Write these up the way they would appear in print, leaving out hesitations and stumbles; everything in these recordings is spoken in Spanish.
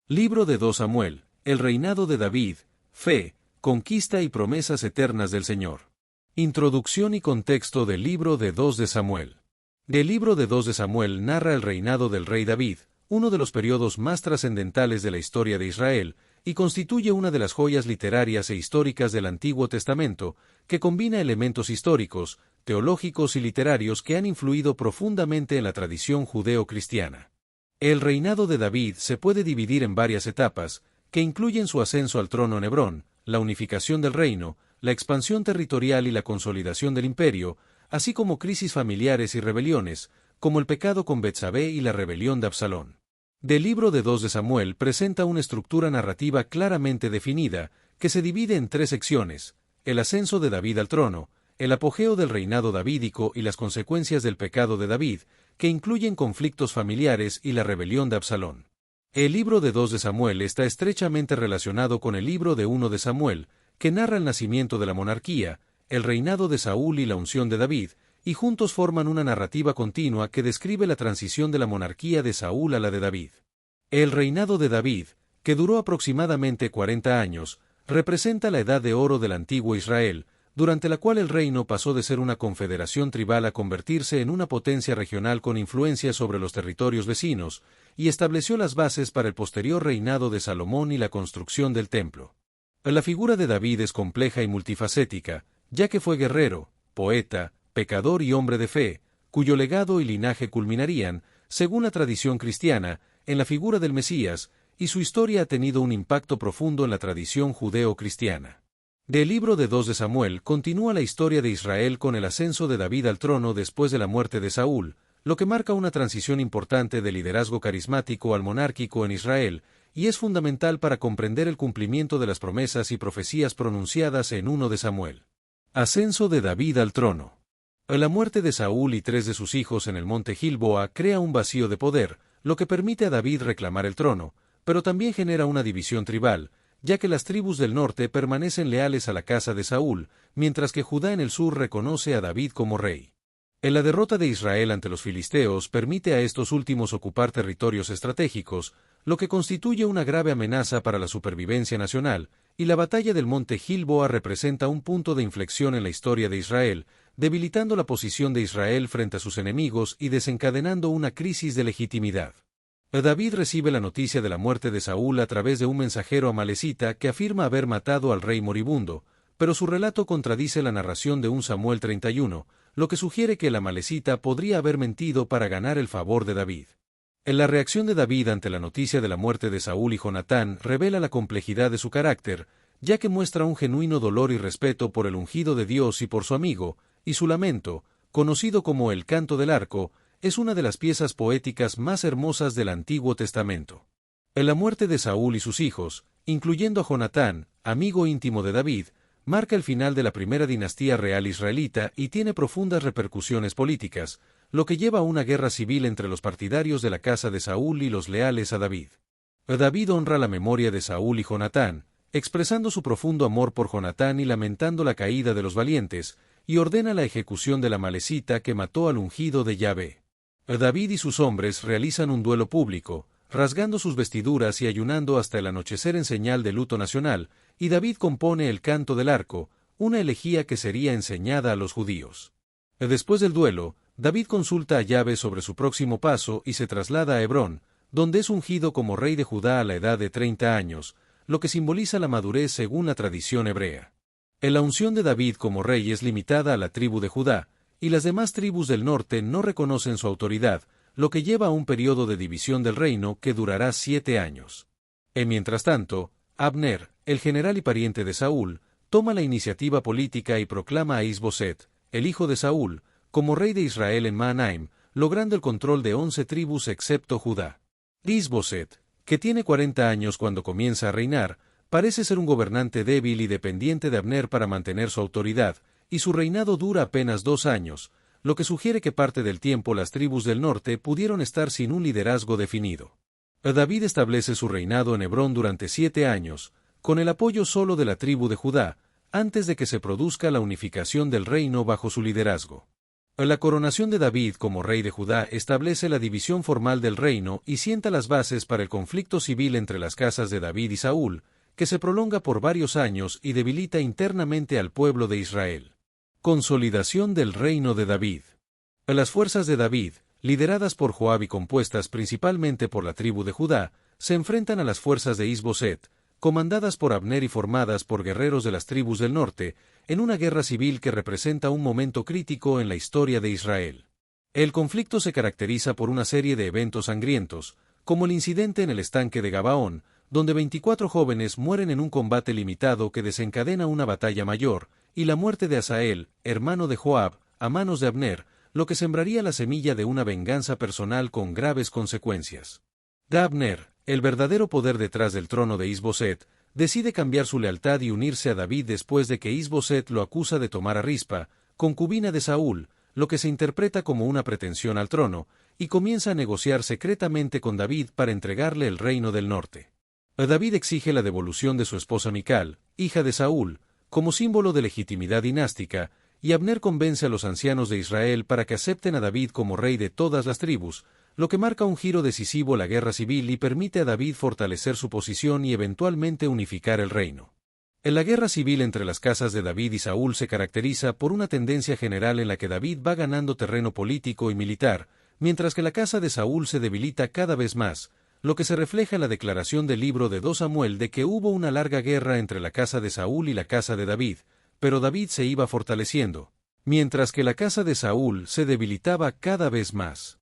Libro de 2 Samuel, el reinado de David, fe, conquista y promesas eternas del Señor. Introducción y contexto del libro de 2 de Samuel. El libro de 2 de Samuel narra el reinado del rey David, uno de los periodos más trascendentales de la historia de Israel, y constituye una de las joyas literarias e históricas del Antiguo Testamento, que combina elementos históricos, teológicos y literarios que han influido profundamente en la tradición judeo-cristiana. El reinado de David se puede dividir en varias etapas, que incluyen su ascenso al trono en Hebrón, la unificación del reino, la expansión territorial y la consolidación del imperio, así como crisis familiares y rebeliones, como el pecado con Betsabé y la rebelión de Absalón. Del libro de 2 de Samuel presenta una estructura narrativa claramente definida, que se divide en 3 secciones: el ascenso de David al trono, el apogeo del reinado davídico y las consecuencias del pecado de David, que incluyen conflictos familiares y la rebelión de Absalón. El libro de 2 de Samuel está estrechamente relacionado con el libro de 1 de Samuel, que narra el nacimiento de la monarquía, el reinado de Saúl y la unción de David, y juntos forman una narrativa continua que describe la transición de la monarquía de Saúl a la de David. El reinado de David, que duró aproximadamente 40 años, representa la edad de oro del antiguo Israel, durante la cual el reino pasó de ser una confederación tribal a convertirse en una potencia regional con influencia sobre los territorios vecinos, y estableció las bases para el posterior reinado de Salomón y la construcción del templo. La figura de David es compleja y multifacética, ya que fue guerrero, poeta, pecador y hombre de fe, cuyo legado y linaje culminarían, según la tradición cristiana, en la figura del Mesías, y su historia ha tenido un impacto profundo en la tradición judeo-cristiana. Del libro de 2 de Samuel continúa la historia de Israel con el ascenso de David al trono después de la muerte de Saúl, lo que marca una transición importante del liderazgo carismático al monárquico en Israel, y es fundamental para comprender el cumplimiento de las promesas y profecías pronunciadas en 1 de Samuel. Ascenso de David al trono. La muerte de Saúl y 3 de sus hijos en el monte Gilboa crea un vacío de poder, lo que permite a David reclamar el trono, pero también genera una división tribal, ya que las tribus del norte permanecen leales a la casa de Saúl, mientras que Judá en el sur reconoce a David como rey. En la derrota de Israel ante los filisteos permite a estos últimos ocupar territorios estratégicos, lo que constituye una grave amenaza para la supervivencia nacional, y la batalla del monte Gilboa representa un punto de inflexión en la historia de Israel, debilitando la posición de Israel frente a sus enemigos y desencadenando una crisis de legitimidad. David recibe la noticia de la muerte de Saúl a través de un mensajero amalecita que afirma haber matado al rey moribundo, pero su relato contradice la narración de 1 Samuel 31, lo que sugiere que el amalecita podría haber mentido para ganar el favor de David. En la reacción de David ante la noticia de la muerte de Saúl y Jonatán revela la complejidad de su carácter, ya que muestra un genuino dolor y respeto por el ungido de Dios y por su amigo, y su lamento, conocido como el Canto del Arco, es una de las piezas poéticas más hermosas del Antiguo Testamento. En la muerte de Saúl y sus hijos, incluyendo a Jonatán, amigo íntimo de David, marca el final de la primera dinastía real israelita y tiene profundas repercusiones políticas, lo que lleva a una guerra civil entre los partidarios de la casa de Saúl y los leales a David. David honra la memoria de Saúl y Jonatán, expresando su profundo amor por Jonatán y lamentando la caída de los valientes, y ordena la ejecución de la amalecita que mató al ungido de Yahvé. David y sus hombres realizan un duelo público, rasgando sus vestiduras y ayunando hasta el anochecer en señal de luto nacional, y David compone el Canto del Arco, una elegía que sería enseñada a los judíos. Después del duelo, David consulta a Yahvé sobre su próximo paso y se traslada a Hebrón, donde es ungido como rey de Judá a la edad de 30 años, lo que simboliza la madurez según la tradición hebrea. La unción de David como rey es limitada a la tribu de Judá, y las demás tribus del norte no reconocen su autoridad, lo que lleva a un periodo de división del reino que durará 7 años. Mientras tanto, Abner, el general y pariente de Saúl, toma la iniciativa política y proclama a Is-Boset, el hijo de Saúl, como rey de Israel en Mahanaim, logrando el control de 11 tribus excepto Judá. Is-Boset, que tiene 40 años cuando comienza a reinar, parece ser un gobernante débil y dependiente de Abner para mantener su autoridad, y su reinado dura apenas 2 años, lo que sugiere que parte del tiempo las tribus del norte pudieron estar sin un liderazgo definido. David establece su reinado en Hebrón durante 7 años, con el apoyo solo de la tribu de Judá, antes de que se produzca la unificación del reino bajo su liderazgo. La coronación de David como rey de Judá establece la división formal del reino y sienta las bases para el conflicto civil entre las casas de David y Saúl, que se prolonga por varios años y debilita internamente al pueblo de Israel. Consolidación del reino de David. Las fuerzas de David, lideradas por Joab y compuestas principalmente por la tribu de Judá, se enfrentan a las fuerzas de Is-Boset, comandadas por Abner y formadas por guerreros de las tribus del norte, en una guerra civil que representa un momento crítico en la historia de Israel. El conflicto se caracteriza por una serie de eventos sangrientos, como el incidente en el estanque de Gabaón, donde 24 jóvenes mueren en un combate limitado que desencadena una batalla mayor, y la muerte de Asael, hermano de Joab, a manos de Abner, lo que sembraría la semilla de una venganza personal con graves consecuencias. Abner, el verdadero poder detrás del trono de Is-Boset, decide cambiar su lealtad y unirse a David después de que Is-Boset lo acusa de tomar a Rispa, concubina de Saúl, lo que se interpreta como una pretensión al trono, y comienza a negociar secretamente con David para entregarle el reino del norte. David exige la devolución de su esposa Mical, hija de Saúl, como símbolo de legitimidad dinástica, y Abner convence a los ancianos de Israel para que acepten a David como rey de todas las tribus, lo que marca un giro decisivo en la guerra civil y permite a David fortalecer su posición y eventualmente unificar el reino. En la guerra civil entre las casas de David y Saúl se caracteriza por una tendencia general en la que David va ganando terreno político y militar, mientras que la casa de Saúl se debilita cada vez más, lo que se refleja en la declaración del libro de 2 Samuel de que hubo una larga guerra entre la casa de Saúl y la casa de David, pero David se iba fortaleciendo, mientras que la casa de Saúl se debilitaba cada vez más.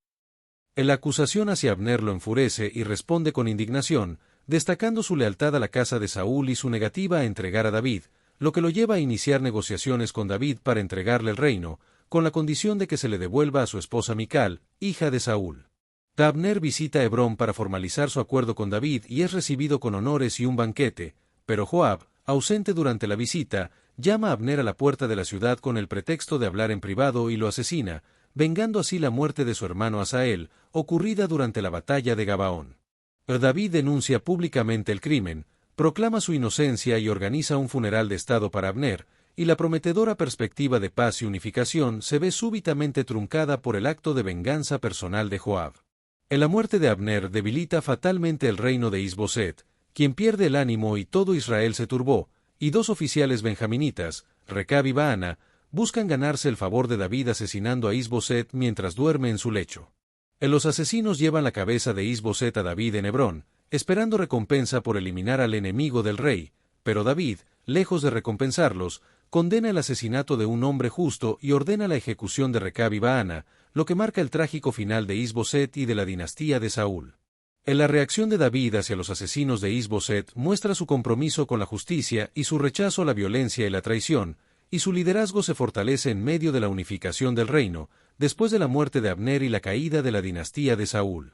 La acusación hacia Abner lo enfurece y responde con indignación, destacando su lealtad a la casa de Saúl y su negativa a entregar a David, lo que lo lleva a iniciar negociaciones con David para entregarle el reino, con la condición de que se le devuelva a su esposa Mical, hija de Saúl. Abner visita Hebrón para formalizar su acuerdo con David y es recibido con honores y un banquete, pero Joab, ausente durante la visita, llama a Abner a la puerta de la ciudad con el pretexto de hablar en privado y lo asesina, vengando así la muerte de su hermano Asael, ocurrida durante la batalla de Gabaón. David denuncia públicamente el crimen, proclama su inocencia y organiza un funeral de estado para Abner, y la prometedora perspectiva de paz y unificación se ve súbitamente truncada por el acto de venganza personal de Joab. La muerte de Abner debilita fatalmente el reino de Is-Boset, quien pierde el ánimo y todo Israel se turbó, y 2 oficiales benjaminitas, Recab y Baana, buscan ganarse el favor de David asesinando a Is-Boset mientras duerme en su lecho. Los asesinos llevan la cabeza de Is-Boset a David en Hebrón, esperando recompensa por eliminar al enemigo del rey, pero David, lejos de recompensarlos, condena el asesinato de un hombre justo y ordena la ejecución de Recab y Baana, lo que marca el trágico final de Is-Boset y de la dinastía de Saúl. La reacción de David hacia los asesinos de Is-Boset muestra su compromiso con la justicia y su rechazo a la violencia y la traición, y su liderazgo se fortalece en medio de la unificación del reino, después de la muerte de Abner y la caída de la dinastía de Saúl.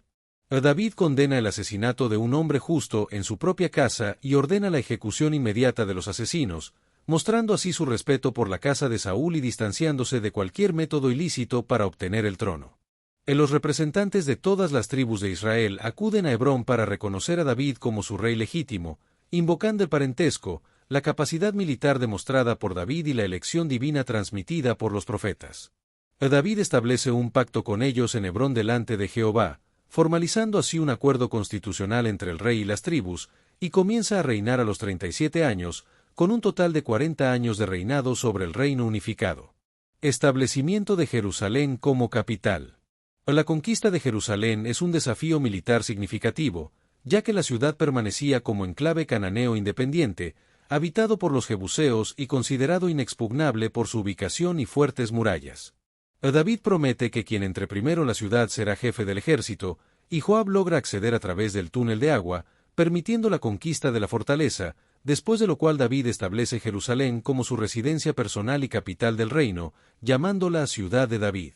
David condena el asesinato de un hombre justo en su propia casa y ordena la ejecución inmediata de los asesinos, mostrando así su respeto por la casa de Saúl y distanciándose de cualquier método ilícito para obtener el trono. Los representantes de todas las tribus de Israel acuden a Hebrón para reconocer a David como su rey legítimo, invocando el parentesco, la capacidad militar demostrada por David y la elección divina transmitida por los profetas. David establece un pacto con ellos en Hebrón delante de Jehová, formalizando así un acuerdo constitucional entre el rey y las tribus, y comienza a reinar a los 37 años, con un total de 40 años de reinado sobre el reino unificado. Establecimiento de Jerusalén como capital. La conquista de Jerusalén es un desafío militar significativo, ya que la ciudad permanecía como enclave cananeo independiente, habitado por los jebuseos y considerado inexpugnable por su ubicación y fuertes murallas. David promete que quien entre primero la ciudad será jefe del ejército, y Joab logra acceder a través del túnel de agua, permitiendo la conquista de la fortaleza, después de lo cual David establece Jerusalén como su residencia personal y capital del reino, llamándola Ciudad de David.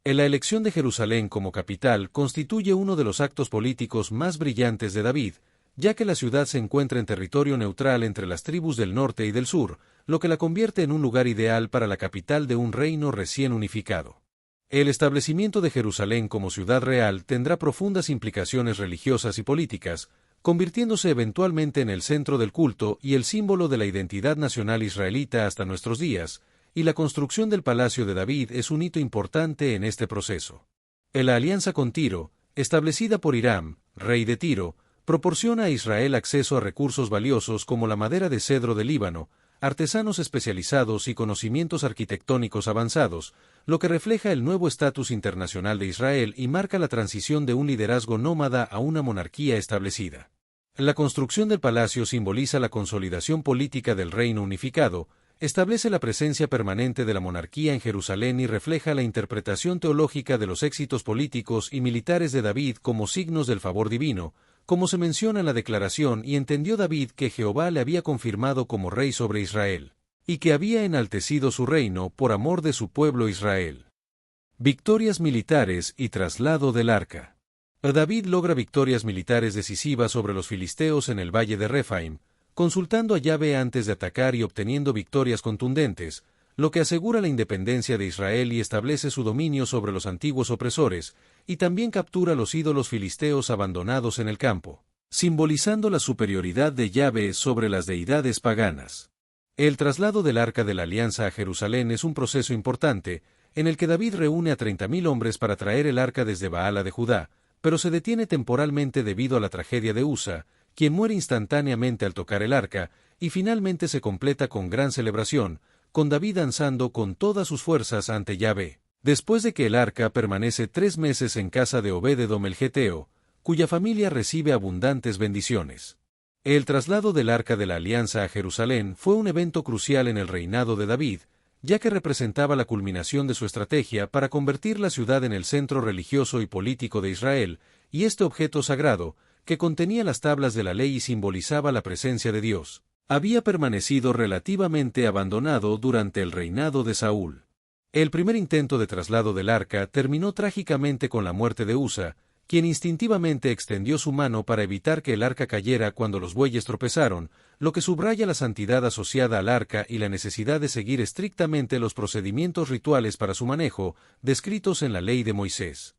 La elección de Jerusalén como capital constituye uno de los actos políticos más brillantes de David, ya que la ciudad se encuentra en territorio neutral entre las tribus del norte y del sur, lo que la convierte en un lugar ideal para la capital de un reino recién unificado. El establecimiento de Jerusalén como ciudad real tendrá profundas implicaciones religiosas y políticas, convirtiéndose eventualmente en el centro del culto y el símbolo de la identidad nacional israelita hasta nuestros días, y la construcción del palacio de David es un hito importante en este proceso. La alianza con Tiro, establecida por Hiram, rey de Tiro, proporciona a Israel acceso a recursos valiosos como la madera de cedro del Líbano, artesanos especializados y conocimientos arquitectónicos avanzados, lo que refleja el nuevo estatus internacional de Israel y marca la transición de un liderazgo nómada a una monarquía establecida. La construcción del palacio simboliza la consolidación política del reino unificado, establece la presencia permanente de la monarquía en Jerusalén y refleja la interpretación teológica de los éxitos políticos y militares de David como signos del favor divino, como se menciona en la declaración, y entendió David que Jehová le había confirmado como rey sobre Israel, y que había enaltecido su reino por amor de su pueblo Israel. Victorias militares y traslado del arca. David logra victorias militares decisivas sobre los filisteos en el valle de Refaim, consultando a Yahvé antes de atacar y obteniendo victorias contundentes, lo que asegura la independencia de Israel y establece su dominio sobre los antiguos opresores, y también captura los ídolos filisteos abandonados en el campo, simbolizando la superioridad de Yahvé sobre las deidades paganas. El traslado del Arca de la Alianza a Jerusalén es un proceso importante, en el que David reúne a 30.000 hombres para traer el arca desde Baala de Judá, pero se detiene temporalmente debido a la tragedia de Usa, quien muere instantáneamente al tocar el arca, y finalmente se completa con gran celebración, con David danzando con todas sus fuerzas ante Yahvé. Después de que el arca permanece 3 meses en casa de Obed-edom el geteo, cuya familia recibe abundantes bendiciones. El traslado del arca de la alianza a Jerusalén fue un evento crucial en el reinado de David, ya que representaba la culminación de su estrategia para convertir la ciudad en el centro religioso y político de Israel, y este objeto sagrado, que contenía las tablas de la ley y simbolizaba la presencia de Dios, había permanecido relativamente abandonado durante el reinado de Saúl. El primer intento de traslado del arca terminó trágicamente con la muerte de Usa, quien instintivamente extendió su mano para evitar que el arca cayera cuando los bueyes tropezaron, lo que subraya la santidad asociada al arca y la necesidad de seguir estrictamente los procedimientos rituales para su manejo, descritos en la ley de Moisés.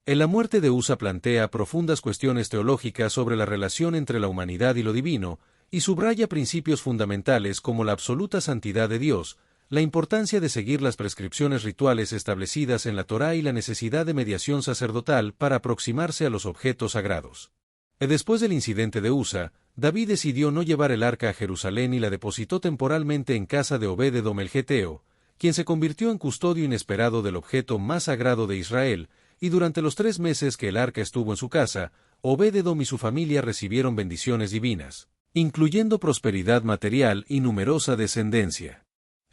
En la muerte de Usa plantea profundas cuestiones teológicas sobre la relación entre la humanidad y lo divino, y subraya principios fundamentales como la absoluta santidad de Dios, la importancia de seguir las prescripciones rituales establecidas en la Torá y la necesidad de mediación sacerdotal para aproximarse a los objetos sagrados. Después del incidente de Usa, David decidió no llevar el arca a Jerusalén y la depositó temporalmente en casa de Obed-edom el geteo, quien se convirtió en custodio inesperado del objeto más sagrado de Israel, y durante los 3 meses que el arca estuvo en su casa, Obed-edom y su familia recibieron bendiciones divinas, incluyendo prosperidad material y numerosa descendencia.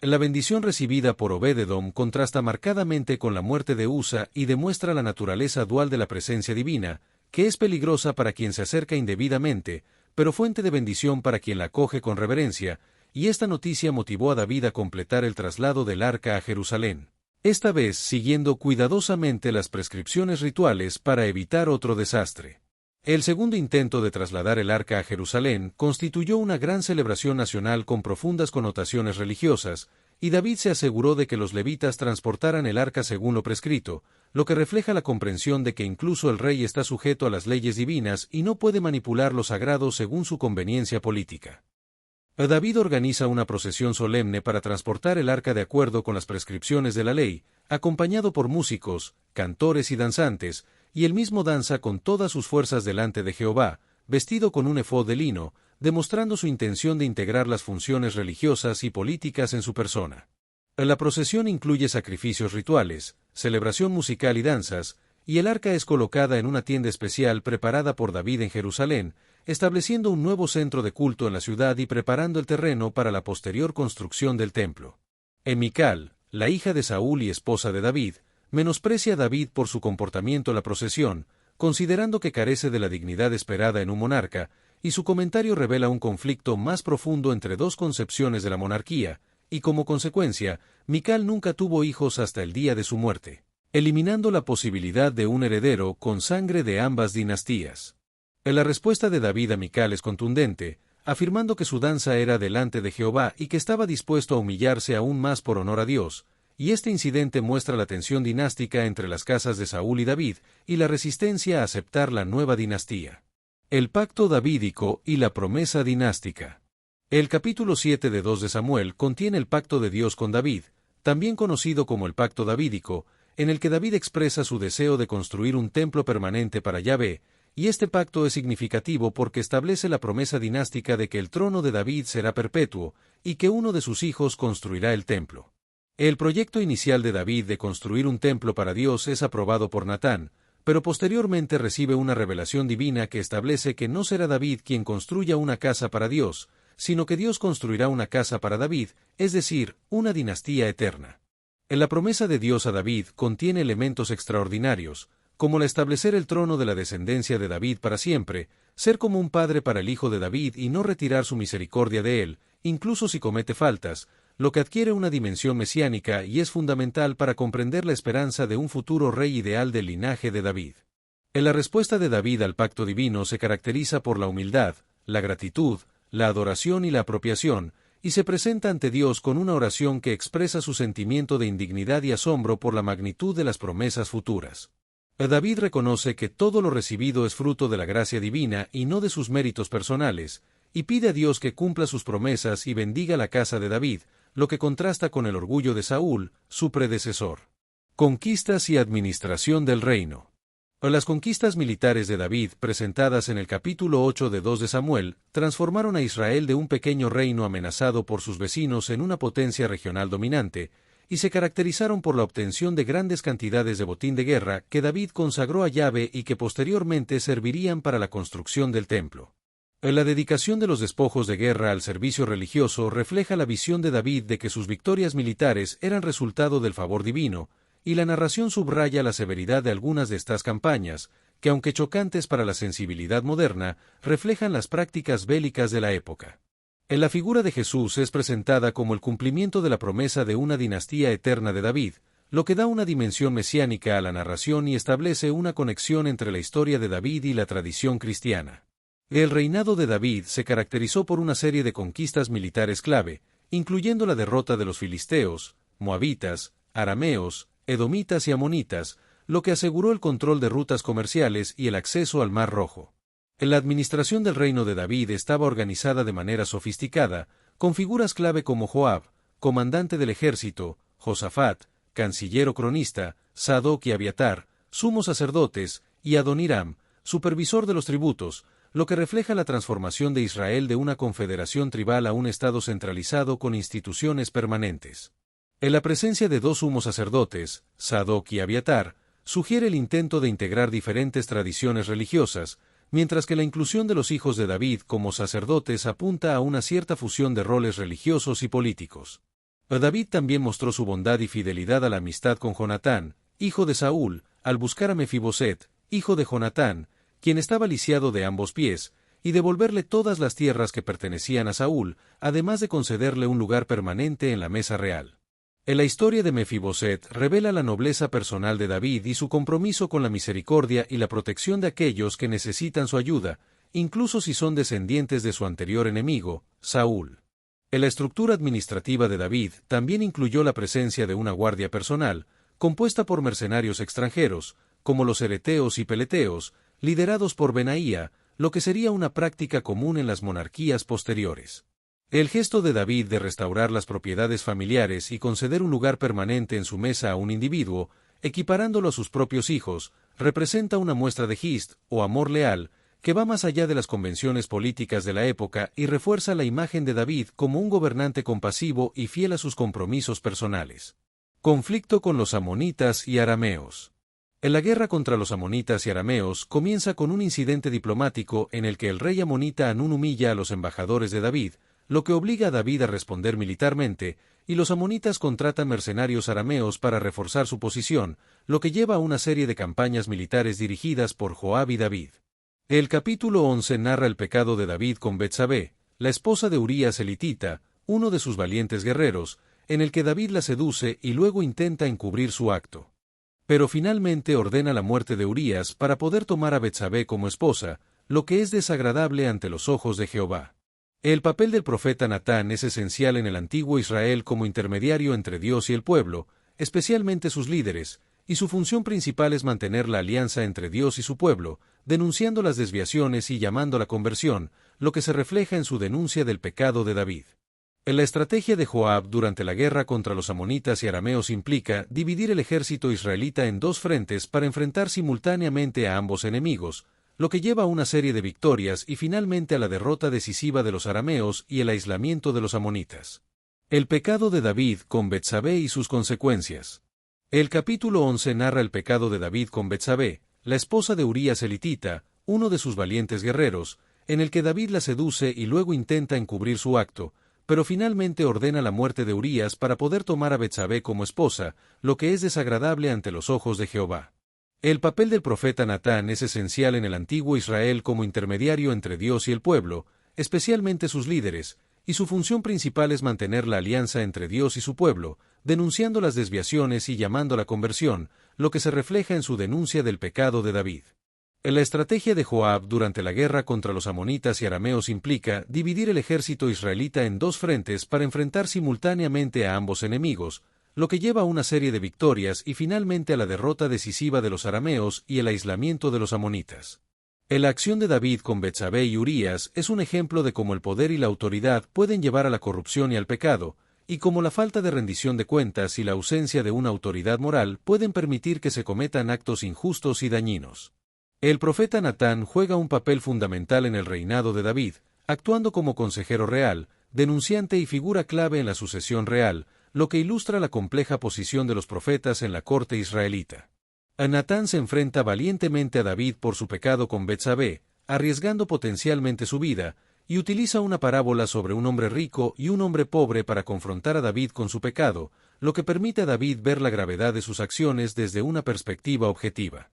La bendición recibida por Obed-edom contrasta marcadamente con la muerte de Usa y demuestra la naturaleza dual de la presencia divina, que es peligrosa para quien se acerca indebidamente, pero fuente de bendición para quien la acoge con reverencia, y esta noticia motivó a David a completar el traslado del arca a Jerusalén, esta vez siguiendo cuidadosamente las prescripciones rituales para evitar otro desastre. El segundo intento de trasladar el arca a Jerusalén constituyó una gran celebración nacional con profundas connotaciones religiosas, y David se aseguró de que los levitas transportaran el arca según lo prescrito, lo que refleja la comprensión de que incluso el rey está sujeto a las leyes divinas y no puede manipular lo sagrado según su conveniencia política. David organiza una procesión solemne para transportar el arca de acuerdo con las prescripciones de la ley, acompañado por músicos, cantores y danzantes, y él mismo danza con todas sus fuerzas delante de Jehová, vestido con un efod de lino, demostrando su intención de integrar las funciones religiosas y políticas en su persona. La procesión incluye sacrificios rituales, celebración musical y danzas, y el arca es colocada en una tienda especial preparada por David en Jerusalén, estableciendo un nuevo centro de culto en la ciudad y preparando el terreno para la posterior construcción del templo. Mical, la hija de Saúl y esposa de David, menosprecia a David por su comportamiento en la procesión, considerando que carece de la dignidad esperada en un monarca, y su comentario revela un conflicto más profundo entre dos concepciones de la monarquía, y como consecuencia, Mical nunca tuvo hijos hasta el día de su muerte, eliminando la posibilidad de un heredero con sangre de ambas dinastías. La respuesta de David a Mical es contundente, afirmando que su danza era delante de Jehová y que estaba dispuesto a humillarse aún más por honor a Dios, y este incidente muestra la tensión dinástica entre las casas de Saúl y David, y la resistencia a aceptar la nueva dinastía. El pacto davídico y la promesa dinástica. El capítulo 7 de 2 de Samuel contiene el pacto de Dios con David, también conocido como el Pacto Davídico, en el que David expresa su deseo de construir un templo permanente para Yahvé, y este pacto es significativo porque establece la promesa dinástica de que el trono de David será perpetuo, y que uno de sus hijos construirá el templo. El proyecto inicial de David de construir un templo para Dios es aprobado por Natán, pero posteriormente recibe una revelación divina que establece que no será David quien construya una casa para Dios, sino que Dios construirá una casa para David, es decir, una dinastía eterna. En la promesa de Dios a David contiene elementos extraordinarios, como el establecer el trono de la descendencia de David para siempre, ser como un padre para el hijo de David y no retirar su misericordia de él, incluso si comete faltas, lo que adquiere una dimensión mesiánica y es fundamental para comprender la esperanza de un futuro rey ideal del linaje de David. En la respuesta de David al pacto divino se caracteriza por la humildad, la gratitud, la adoración y la apropiación, y se presenta ante Dios con una oración que expresa su sentimiento de indignidad y asombro por la magnitud de las promesas futuras. David reconoce que todo lo recibido es fruto de la gracia divina y no de sus méritos personales, y pide a Dios que cumpla sus promesas y bendiga la casa de David, lo que contrasta con el orgullo de Saúl, su predecesor. Conquistas y administración del reino. Las conquistas militares de David, presentadas en el capítulo 8 de 2 de Samuel, transformaron a Israel de un pequeño reino amenazado por sus vecinos en una potencia regional dominante, y se caracterizaron por la obtención de grandes cantidades de botín de guerra que David consagró a Yahvé y que posteriormente servirían para la construcción del templo. La dedicación de los despojos de guerra al servicio religioso refleja la visión de David de que sus victorias militares eran resultado del favor divino, y la narración subraya la severidad de algunas de estas campañas, que aunque chocantes para la sensibilidad moderna, reflejan las prácticas bélicas de la época. En la figura de Jesús es presentada como el cumplimiento de la promesa de una dinastía eterna de David, lo que da una dimensión mesiánica a la narración y establece una conexión entre la historia de David y la tradición cristiana. El reinado de David se caracterizó por una serie de conquistas militares clave, incluyendo la derrota de los filisteos, moabitas, arameos, edomitas y amonitas, lo que aseguró el control de rutas comerciales y el acceso al Mar Rojo. La administración del reino de David estaba organizada de manera sofisticada, con figuras clave como Joab, comandante del ejército, Josafat, canciller o cronista, Sadoc y Abiatar, sumos sacerdotes, y Adoniram, supervisor de los tributos, lo que refleja la transformación de Israel de una confederación tribal a un estado centralizado con instituciones permanentes. En la presencia de dos sumos sacerdotes, Sadoc y Abiatar, sugiere el intento de integrar diferentes tradiciones religiosas, mientras que la inclusión de los hijos de David como sacerdotes apunta a una cierta fusión de roles religiosos y políticos. David también mostró su bondad y fidelidad a la amistad con Jonatán, hijo de Saúl, al buscar a Mefiboset, hijo de Jonatán, quien estaba lisiado de ambos pies, y devolverle todas las tierras que pertenecían a Saúl, además de concederle un lugar permanente en la mesa real. En la historia de Mefiboset revela la nobleza personal de David y su compromiso con la misericordia y la protección de aquellos que necesitan su ayuda, incluso si son descendientes de su anterior enemigo, Saúl. En la estructura administrativa de David también incluyó la presencia de una guardia personal, compuesta por mercenarios extranjeros, como los ereteos y peleteos, liderados por Benaía, lo que sería una práctica común en las monarquías posteriores. El gesto de David de restaurar las propiedades familiares y conceder un lugar permanente en su mesa a un individuo, equiparándolo a sus propios hijos, representa una muestra de gist, o amor leal, que va más allá de las convenciones políticas de la época y refuerza la imagen de David como un gobernante compasivo y fiel a sus compromisos personales. Conflicto con los amonitas y arameos. En la guerra contra los amonitas y arameos comienza con un incidente diplomático en el que el rey amonita Anún humilla a los embajadores de David, lo que obliga a David a responder militarmente, y los amonitas contratan mercenarios arameos para reforzar su posición, lo que lleva a una serie de campañas militares dirigidas por Joab y David. El capítulo 11 narra el pecado de David con Betsabé, la esposa de Urías elitita, uno de sus valientes guerreros, en el que David la seduce y luego intenta encubrir su acto. Pero finalmente ordena la muerte de Urías para poder tomar a Betsabé como esposa, lo que es desagradable ante los ojos de Jehová. El papel del profeta Natán es esencial en el antiguo Israel como intermediario entre Dios y el pueblo, especialmente sus líderes, y su función principal es mantener la alianza entre Dios y su pueblo, denunciando las desviaciones y llamando a la conversión, lo que se refleja en su denuncia del pecado de David. La estrategia de Joab durante la guerra contra los amonitas y arameos implica dividir el ejército israelita en dos frentes para enfrentar simultáneamente a ambos enemigos, lo que lleva a una serie de victorias y finalmente a la derrota decisiva de los arameos y el aislamiento de los amonitas. El pecado de David con Betsabé y sus consecuencias. El capítulo 11 narra el pecado de David con Betsabé, la esposa de Urías elitita, uno de sus valientes guerreros, en el que David la seduce y luego intenta encubrir su acto, pero finalmente ordena la muerte de Urías para poder tomar a Betsabé como esposa, lo que es desagradable ante los ojos de Jehová. El papel del profeta Natán es esencial en el antiguo Israel como intermediario entre Dios y el pueblo, especialmente sus líderes, y su función principal es mantener la alianza entre Dios y su pueblo, denunciando las desviaciones y llamando a la conversión, lo que se refleja en su denuncia del pecado de David. La estrategia de Joab durante la guerra contra los amonitas y arameos implica dividir el ejército israelita en dos frentes para enfrentar simultáneamente a ambos enemigos, lo que lleva a una serie de victorias y finalmente a la derrota decisiva de los arameos y el aislamiento de los amonitas. La acción de David con Betsabé y Urías es un ejemplo de cómo el poder y la autoridad pueden llevar a la corrupción y al pecado, y cómo la falta de rendición de cuentas y la ausencia de una autoridad moral pueden permitir que se cometan actos injustos y dañinos. El profeta Natán juega un papel fundamental en el reinado de David, actuando como consejero real, denunciante y figura clave en la sucesión real, lo que ilustra la compleja posición de los profetas en la corte israelita. Natán se enfrenta valientemente a David por su pecado con Betsabé, arriesgando potencialmente su vida, y utiliza una parábola sobre un hombre rico y un hombre pobre para confrontar a David con su pecado, lo que permite a David ver la gravedad de sus acciones desde una perspectiva objetiva.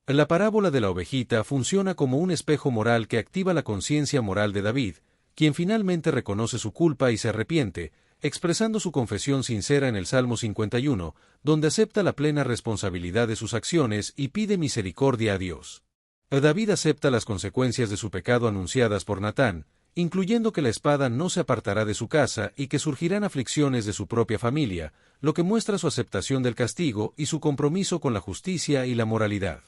La parábola de la ovejita funciona como un espejo moral que activa la conciencia moral de David, quien finalmente reconoce su culpa y se arrepiente, expresando su confesión sincera en el Salmo 51, donde acepta la plena responsabilidad de sus acciones y pide misericordia a Dios. David acepta las consecuencias de su pecado anunciadas por Natán, incluyendo que la espada no se apartará de su casa y que surgirán aflicciones de su propia familia, lo que muestra su aceptación del castigo y su compromiso con la justicia y la moralidad.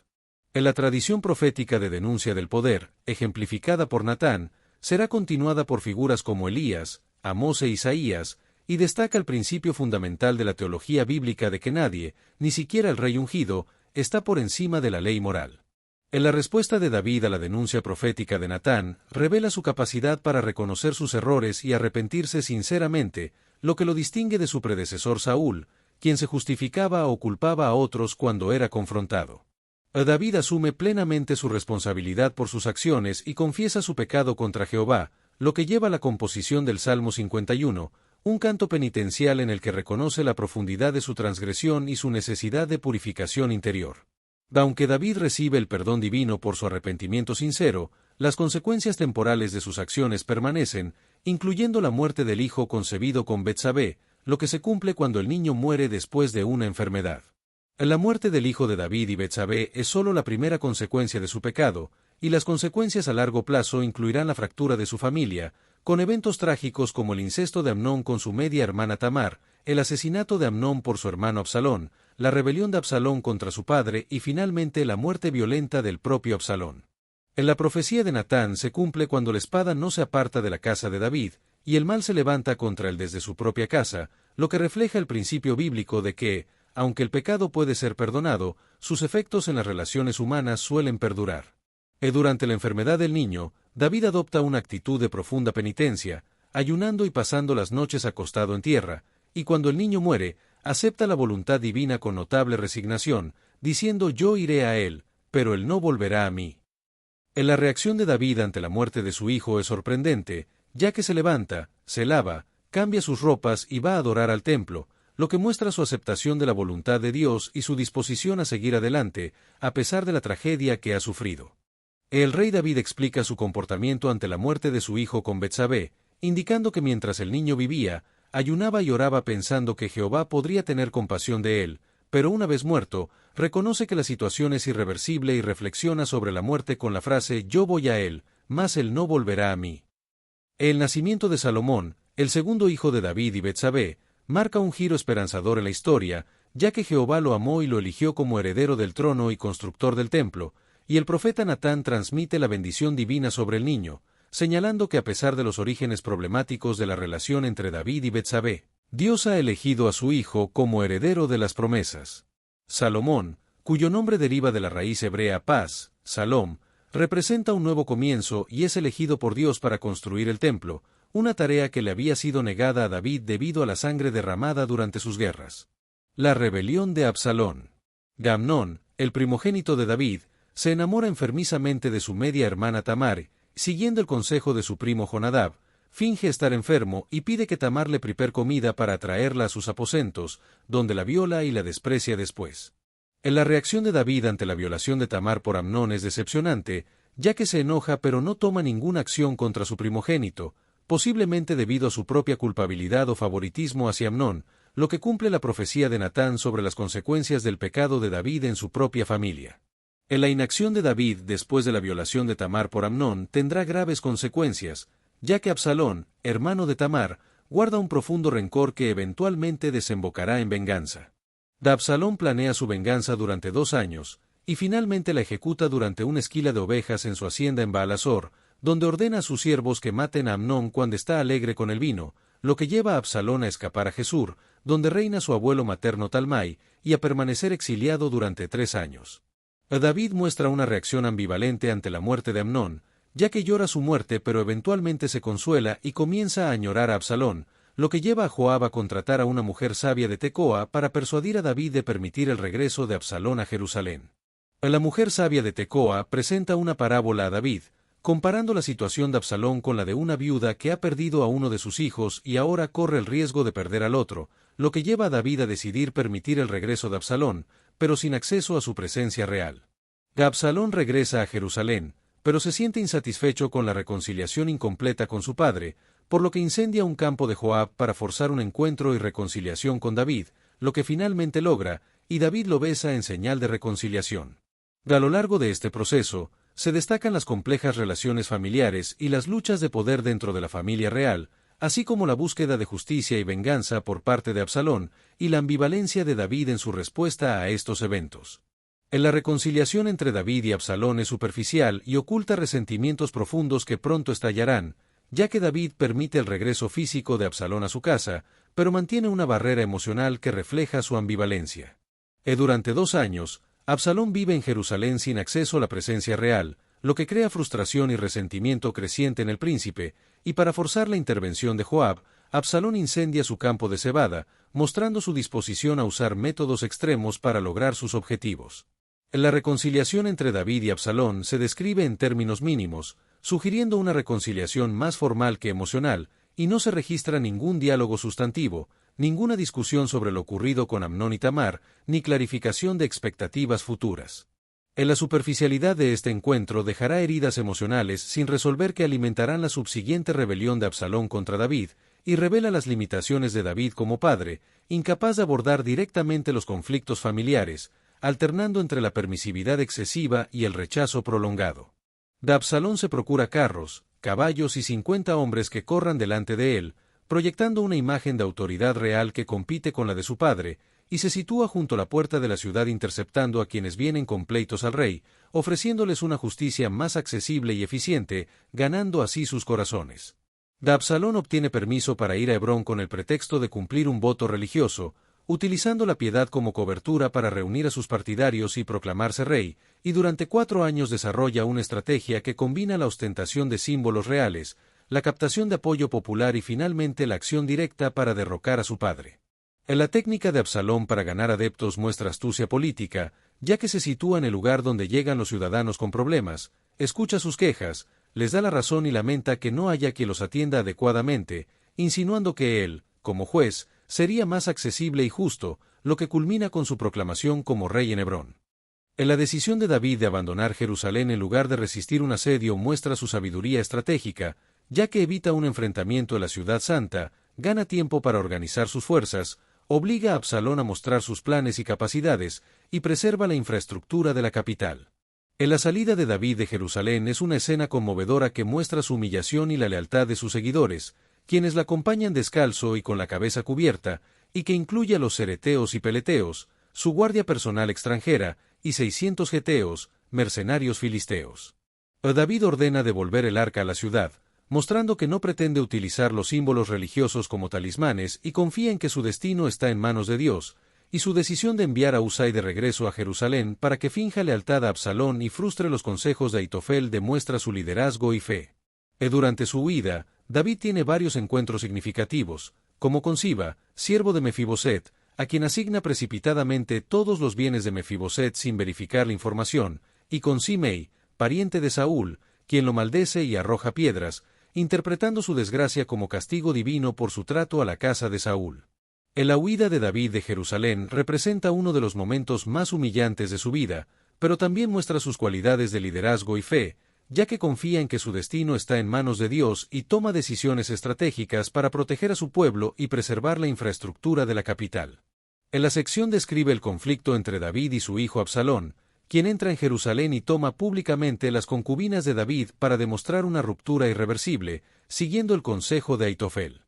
En la tradición profética de denuncia del poder, ejemplificada por Natán, será continuada por figuras como Elías, Amós e Isaías, y destaca el principio fundamental de la teología bíblica de que nadie, ni siquiera el rey ungido, está por encima de la ley moral. En la respuesta de David a la denuncia profética de Natán, revela su capacidad para reconocer sus errores y arrepentirse sinceramente, lo que lo distingue de su predecesor Saúl, quien se justificaba o culpaba a otros cuando era confrontado. David asume plenamente su responsabilidad por sus acciones y confiesa su pecado contra Jehová, lo que lleva a la composición del Salmo 51, un canto penitencial en el que reconoce la profundidad de su transgresión y su necesidad de purificación interior. Aunque David recibe el perdón divino por su arrepentimiento sincero, las consecuencias temporales de sus acciones permanecen, incluyendo la muerte del hijo concebido con Betsabé, lo que se cumple cuando el niño muere después de una enfermedad. La muerte del hijo de David y Betsabé es solo la primera consecuencia de su pecado, y las consecuencias a largo plazo incluirán la fractura de su familia, con eventos trágicos como el incesto de Amnón con su media hermana Tamar, el asesinato de Amnón por su hermano Absalón, la rebelión de Absalón contra su padre y finalmente la muerte violenta del propio Absalón. En la profecía de Natán se cumple cuando la espada no se aparta de la casa de David, y el mal se levanta contra él desde su propia casa, lo que refleja el principio bíblico de que, aunque el pecado puede ser perdonado, sus efectos en las relaciones humanas suelen perdurar. Durante la enfermedad del niño, David adopta una actitud de profunda penitencia, ayunando y pasando las noches acostado en tierra, y cuando el niño muere, acepta la voluntad divina con notable resignación, diciendo yo iré a él, pero él no volverá a mí. La reacción de David ante la muerte de su hijo es sorprendente, ya que se levanta, se lava, cambia sus ropas y va a adorar al templo, lo que muestra su aceptación de la voluntad de Dios y su disposición a seguir adelante, a pesar de la tragedia que ha sufrido. El rey David explica su comportamiento ante la muerte de su hijo con Betsabé, indicando que mientras el niño vivía, ayunaba y oraba pensando que Jehová podría tener compasión de él, pero una vez muerto, reconoce que la situación es irreversible y reflexiona sobre la muerte con la frase yo voy a él, mas él no volverá a mí. El nacimiento de Salomón, el segundo hijo de David y Betsabé, marca un giro esperanzador en la historia, ya que Jehová lo amó y lo eligió como heredero del trono y constructor del templo, y el profeta Natán transmite la bendición divina sobre el niño, señalando que a pesar de los orígenes problemáticos de la relación entre David y Betsabé, Dios ha elegido a su hijo como heredero de las promesas. Salomón, cuyo nombre deriva de la raíz hebrea paz, Salom, representa un nuevo comienzo y es elegido por Dios para construir el templo, una tarea que le había sido negada a David debido a la sangre derramada durante sus guerras. La rebelión de Absalón. Amnón, el primogénito de David, se enamora enfermizamente de su media hermana Tamar, siguiendo el consejo de su primo Jonadab, finge estar enfermo y pide que Tamar le prepare comida para traerla a sus aposentos, donde la viola y la desprecia después. La reacción de David ante la violación de Tamar por Amnón es decepcionante, ya que se enoja pero no toma ninguna acción contra su primogénito, posiblemente debido a su propia culpabilidad o favoritismo hacia Amnón, lo que cumple la profecía de Natán sobre las consecuencias del pecado de David en su propia familia. La inacción de David después de la violación de Tamar por Amnón tendrá graves consecuencias, ya que Absalón, hermano de Tamar, guarda un profundo rencor que eventualmente desembocará en venganza. Absalón planea su venganza durante 2 años, y finalmente la ejecuta durante una esquila de ovejas en su hacienda en Baalasor, donde ordena a sus siervos que maten a Amnón cuando está alegre con el vino, lo que lleva a Absalón a escapar a Gesur, donde reina su abuelo materno Talmai, y a permanecer exiliado durante 3 años. David muestra una reacción ambivalente ante la muerte de Amnón, ya que llora su muerte pero eventualmente se consuela y comienza a añorar a Absalón, lo que lleva a Joab a contratar a una mujer sabia de Tecoa para persuadir a David de permitir el regreso de Absalón a Jerusalén. La mujer sabia de Tecoa presenta una parábola a David, comparando la situación de Absalón con la de una viuda que ha perdido a uno de sus hijos y ahora corre el riesgo de perder al otro, lo que lleva a David a decidir permitir el regreso de Absalón, pero sin acceso a su presencia real. Absalón regresa a Jerusalén, pero se siente insatisfecho con la reconciliación incompleta con su padre, por lo que incendia un campo de Joab para forzar un encuentro y reconciliación con David, lo que finalmente logra, y David lo besa en señal de reconciliación. A lo largo de este proceso, se destacan las complejas relaciones familiares y las luchas de poder dentro de la familia real, así como la búsqueda de justicia y venganza por parte de Absalón, y la ambivalencia de David en su respuesta a estos eventos. La reconciliación entre David y Absalón es superficial y oculta resentimientos profundos que pronto estallarán, ya que David permite el regreso físico de Absalón a su casa, pero mantiene una barrera emocional que refleja su ambivalencia. Durante 2 años, Absalón vive en Jerusalén sin acceso a la presencia real, lo que crea frustración y resentimiento creciente en el príncipe, y para forzar la intervención de Joab, Absalón incendia su campo de cebada, mostrando su disposición a usar métodos extremos para lograr sus objetivos. La reconciliación entre David y Absalón se describe en términos mínimos, sugiriendo una reconciliación más formal que emocional, y no se registra ningún diálogo sustantivo, ninguna discusión sobre lo ocurrido con Amnón y Tamar, ni clarificación de expectativas futuras. La superficialidad de este encuentro dejará heridas emocionales sin resolver que alimentarán la subsiguiente rebelión de Absalón contra David, y revela las limitaciones de David como padre, incapaz de abordar directamente los conflictos familiares, alternando entre la permisividad excesiva y el rechazo prolongado. Absalón se procura carros, caballos y 50 hombres que corran delante de él, proyectando una imagen de autoridad real que compite con la de su padre, y se sitúa junto a la puerta de la ciudad interceptando a quienes vienen con pleitos al rey, ofreciéndoles una justicia más accesible y eficiente, ganando así sus corazones. Absalón obtiene permiso para ir a Hebrón con el pretexto de cumplir un voto religioso, utilizando la piedad como cobertura para reunir a sus partidarios y proclamarse rey, y durante 4 años desarrolla una estrategia que combina la ostentación de símbolos reales, la captación de apoyo popular y finalmente la acción directa para derrocar a su padre. La técnica de Absalón para ganar adeptos muestra astucia política, ya que se sitúa en el lugar donde llegan los ciudadanos con problemas, escucha sus quejas, les da la razón y lamenta que no haya quien los atienda adecuadamente, insinuando que él, como juez, sería más accesible y justo, lo que culmina con su proclamación como rey en Hebrón. La decisión de David de abandonar Jerusalén en lugar de resistir un asedio muestra su sabiduría estratégica, ya que evita un enfrentamiento en la ciudad santa, gana tiempo para organizar sus fuerzas, obliga a Absalón a mostrar sus planes y capacidades, y preserva la infraestructura de la capital. La salida de David de Jerusalén es una escena conmovedora que muestra su humillación y la lealtad de sus seguidores, quienes la acompañan descalzo y con la cabeza cubierta, y que incluye a los cereteos y peleteos, su guardia personal extranjera, y 600 geteos, mercenarios filisteos. David ordena devolver el arca a la ciudad, mostrando que no pretende utilizar los símbolos religiosos como talismanes y confía en que su destino está en manos de Dios, y su decisión de enviar a Husai de regreso a Jerusalén para que finja lealtad a Absalón y frustre los consejos de Ahitofel demuestra su liderazgo y fe. Durante su huida, David tiene varios encuentros significativos, como con Siba, siervo de Mefiboset, a quien asigna precipitadamente todos los bienes de Mefiboset sin verificar la información, y con Simei, pariente de Saúl, quien lo maldece y arroja piedras, interpretando su desgracia como castigo divino por su trato a la casa de Saúl. La huida de David de Jerusalén representa uno de los momentos más humillantes de su vida, pero también muestra sus cualidades de liderazgo y fe, ya que confía en que su destino está en manos de Dios y toma decisiones estratégicas para proteger a su pueblo y preservar la infraestructura de la capital. En la sección describe el conflicto entre David y su hijo Absalón, quien entra en Jerusalén y toma públicamente las concubinas de David para demostrar una ruptura irreversible, siguiendo el consejo de Ahitofel.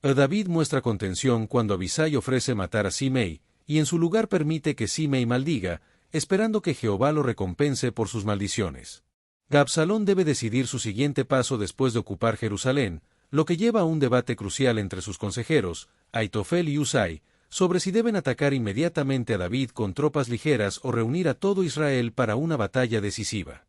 David muestra contención cuando Abisai ofrece matar a Simei, y en su lugar permite que Simei maldiga, esperando que Jehová lo recompense por sus maldiciones. Absalón debe decidir su siguiente paso después de ocupar Jerusalén, lo que lleva a un debate crucial entre sus consejeros, Ahitofel y Husai, sobre si deben atacar inmediatamente a David con tropas ligeras o reunir a todo Israel para una batalla decisiva.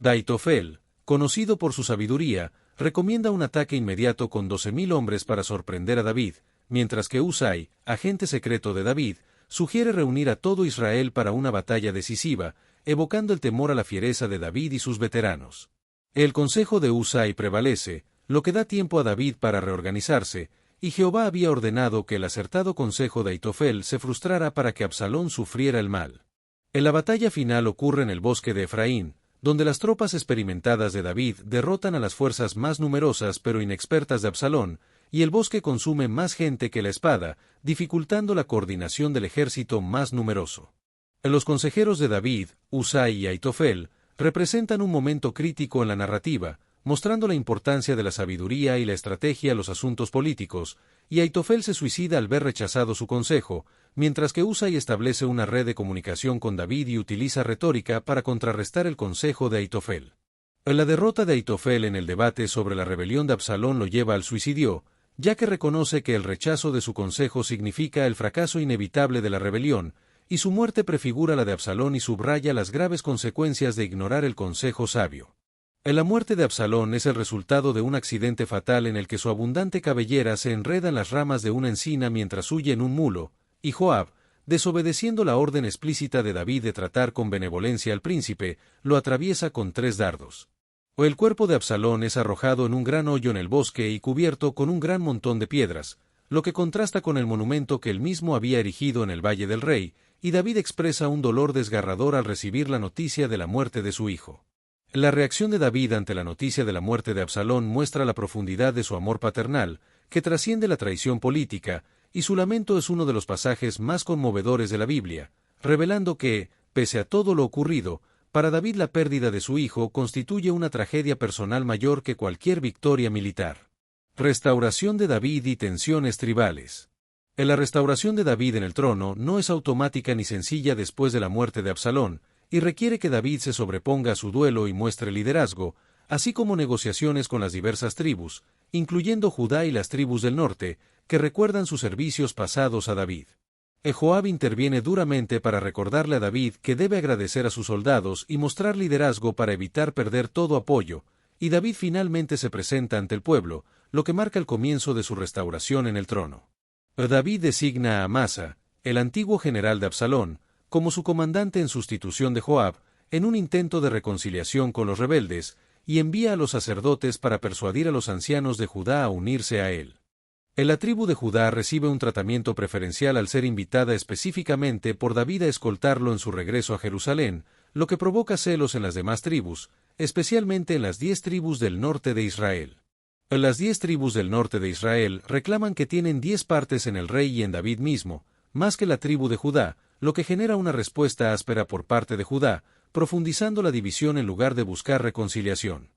Ahitofel, conocido por su sabiduría, recomienda un ataque inmediato con 12.000 hombres para sorprender a David, mientras que Husai, agente secreto de David, sugiere reunir a todo Israel para una batalla decisiva, evocando el temor a la fiereza de David y sus veteranos. El consejo de Husai prevalece, lo que da tiempo a David para reorganizarse, y Jehová había ordenado que el acertado consejo de Ahitofel se frustrara para que Absalón sufriera el mal. La batalla final ocurre en el bosque de Efraín, donde las tropas experimentadas de David derrotan a las fuerzas más numerosas pero inexpertas de Absalón, y el bosque consume más gente que la espada, dificultando la coordinación del ejército más numeroso. Los consejeros de David, Husai y Ahitofel, representan un momento crítico en la narrativa, mostrando la importancia de la sabiduría y la estrategia a los asuntos políticos, y Ahitofel se suicida al ver rechazado su consejo, mientras que Husai establece una red de comunicación con David y utiliza retórica para contrarrestar el consejo de Ahitofel. La derrota de Ahitofel en el debate sobre la rebelión de Absalón lo lleva al suicidio, ya que reconoce que el rechazo de su consejo significa el fracaso inevitable de la rebelión, y su muerte prefigura la de Absalón y subraya las graves consecuencias de ignorar el consejo sabio. La muerte de Absalón es el resultado de un accidente fatal en el que su abundante cabellera se enreda en las ramas de una encina mientras huye en un mulo, y Joab, desobedeciendo la orden explícita de David de tratar con benevolencia al príncipe, lo atraviesa con 3 dardos. El cuerpo de Absalón es arrojado en un gran hoyo en el bosque y cubierto con un gran montón de piedras, lo que contrasta con el monumento que él mismo había erigido en el Valle del Rey, y David expresa un dolor desgarrador al recibir la noticia de la muerte de su hijo. La reacción de David ante la noticia de la muerte de Absalón muestra la profundidad de su amor paternal, que trasciende la traición política, y su lamento es uno de los pasajes más conmovedores de la Biblia, revelando que, pese a todo lo ocurrido, para David la pérdida de su hijo constituye una tragedia personal mayor que cualquier victoria militar. Restauración de David y tensiones tribales. La restauración de David en el trono no es automática ni sencilla después de la muerte de Absalón, y requiere que David se sobreponga a su duelo y muestre liderazgo, así como negociaciones con las diversas tribus, incluyendo Judá y las tribus del norte, que recuerdan sus servicios pasados a David. Joab interviene duramente para recordarle a David que debe agradecer a sus soldados y mostrar liderazgo para evitar perder todo apoyo, y David finalmente se presenta ante el pueblo, lo que marca el comienzo de su restauración en el trono. David designa a Amasa, el antiguo general de Absalón, como su comandante en sustitución de Joab, en un intento de reconciliación con los rebeldes, y envía a los sacerdotes para persuadir a los ancianos de Judá a unirse a él. La tribu de Judá recibe un tratamiento preferencial al ser invitada específicamente por David a escoltarlo en su regreso a Jerusalén, lo que provoca celos en las demás tribus, especialmente en las 10 tribus del norte de Israel. Las 10 tribus del norte de Israel reclaman que tienen 10 partes en el rey y en David mismo, más que la tribu de Judá, lo que genera una respuesta áspera por parte de Judá, profundizando la división en lugar de buscar reconciliación.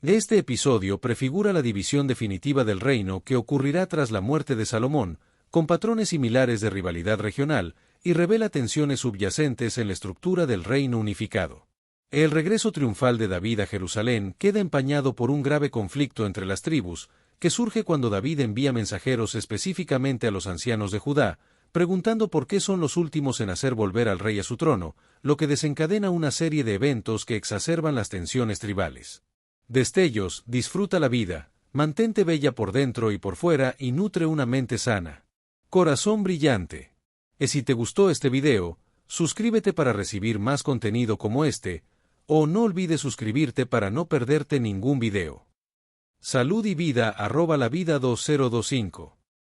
Este episodio prefigura la división definitiva del reino que ocurrirá tras la muerte de Salomón, con patrones similares de rivalidad regional, y revela tensiones subyacentes en la estructura del reino unificado. El regreso triunfal de David a Jerusalén queda empañado por un grave conflicto entre las tribus, que surge cuando David envía mensajeros específicamente a los ancianos de Judá, preguntando por qué son los últimos en hacer volver al rey a su trono, lo que desencadena una serie de eventos que exacerban las tensiones tribales. Destellos, disfruta la vida, mantente bella por dentro y por fuera y nutre una mente sana. Corazón brillante. Y si te gustó este video, suscríbete para recibir más contenido como este, o no olvides suscribirte para no perderte ningún video. Salud y vida @lavida2025